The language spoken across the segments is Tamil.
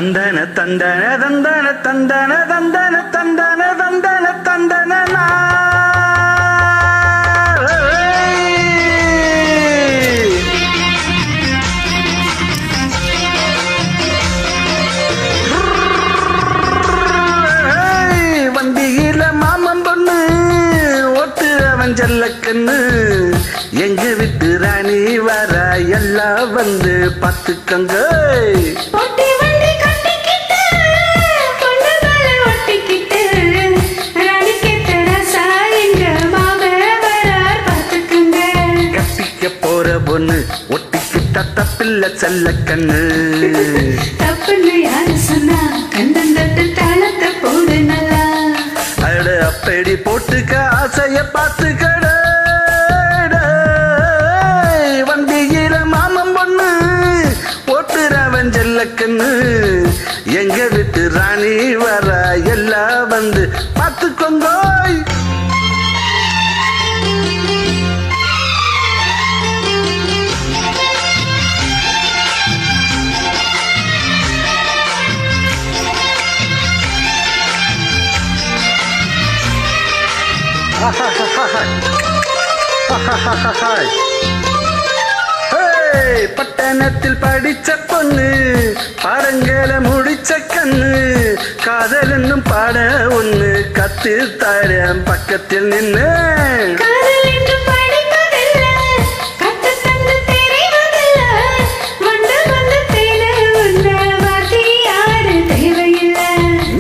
தந்தன தந்தன தந்தன தந்தன தந்தன தந்தன தந்தன தந்தன வண்டியில மாமன் பொண்ணு ஒட்டு அவன் ஜல்லக்கண்ணு எங்க விட்டு ராணி வர எல்லாம் வந்து பார்த்துக்கங்க. பொண்ணு ஒட்டிக்கிட்ட தப்பில்ல செல்ல கண்ணு தப்புன்னு யாரு சொன்னா கண்ணன் தட்டு தாளத்தை போடு நல்லா அட அப்படி போட்டுக்க ஆசைய பார்த்து கட வண்டியில மாமன் பொண்ணு ஓட்டுறவன் செல்ல கண்ணு எங்க விட்டு ராணி வர எல்லாம் வந்து பார்த்துக்கோங்கோய். பட்டணத்தில் படிச்ச பொண்ணு பாடங்களை முடிச்ச கண்ணு காதல் என்னும் பாட ஒண்ணு கத்து தரேன் பக்கத்தில் நின்று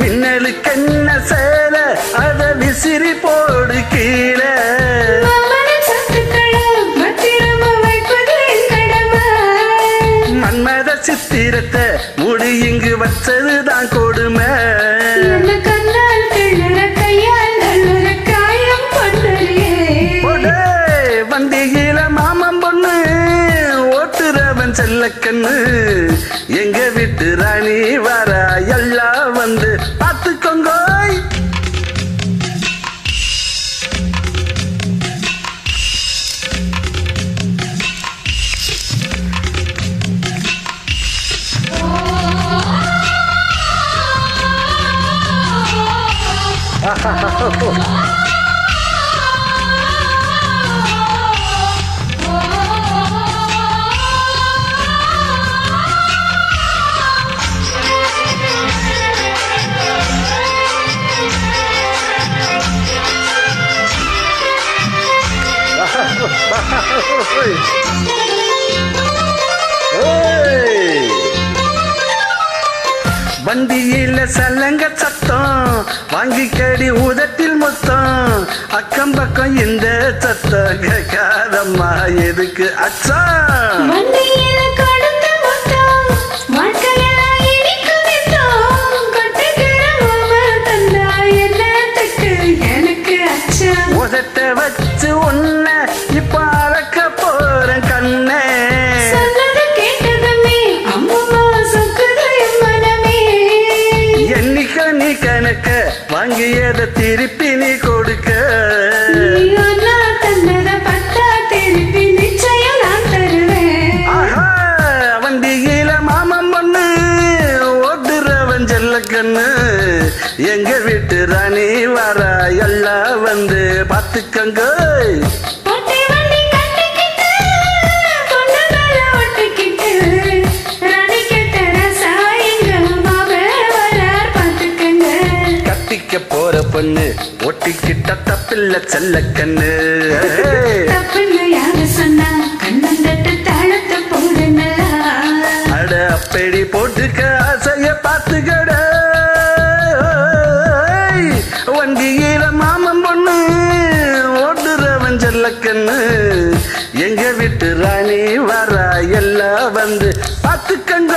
மின்னலுக்கு என்ன சேல அத விசிறி போடு கீழே மன்மத சித்திரத்தை முடி இங்கு வச்சதுதான் கொடுமை. வண்டியில மாமன் பொண்ணு ஓட்டுறவன் செல்ல கண்ணு எங்க விட்டு ராணி வர எல்லாம் வந்து பார்த்துக்கோங்கோய். வண்டியில சலங்க சத்தம் வாங்கி கடி உதட்டில் மொத்தம் அக்கம் பக்கம் இந்த சத்தம் கேட்காதம்மா எதுக்கு அச்சம். உதட்ட வச்சு உன்ன இப்ப அழக்க போறேன் கண்ணே என்னைக்க நீ கணக்க வாங்கியத திருப்பி நீ கொடுக்க வண்டியில மாமன் பொண்ணு ஓட்டுறவன் செல்ல கண்ணு எங்க வீட்டு ராணி வர எல்லாம் வந்து பார்த்துக்கங்க. கட்டிக்க போற பொண்ணு ஒட்டிக்கிட்ட தப்பில்ல செல்ல கண்ணு அட அப்படி போட்டுக்க ஆசைய பார்த்துக்கட வண்டியில மாமன் பொண்ணு ஓட்டுறவன் செல்ல கண்ணு எங்க விட்டு ராணி வர எல்லாம் வந்து பார்த்துக்கங்க.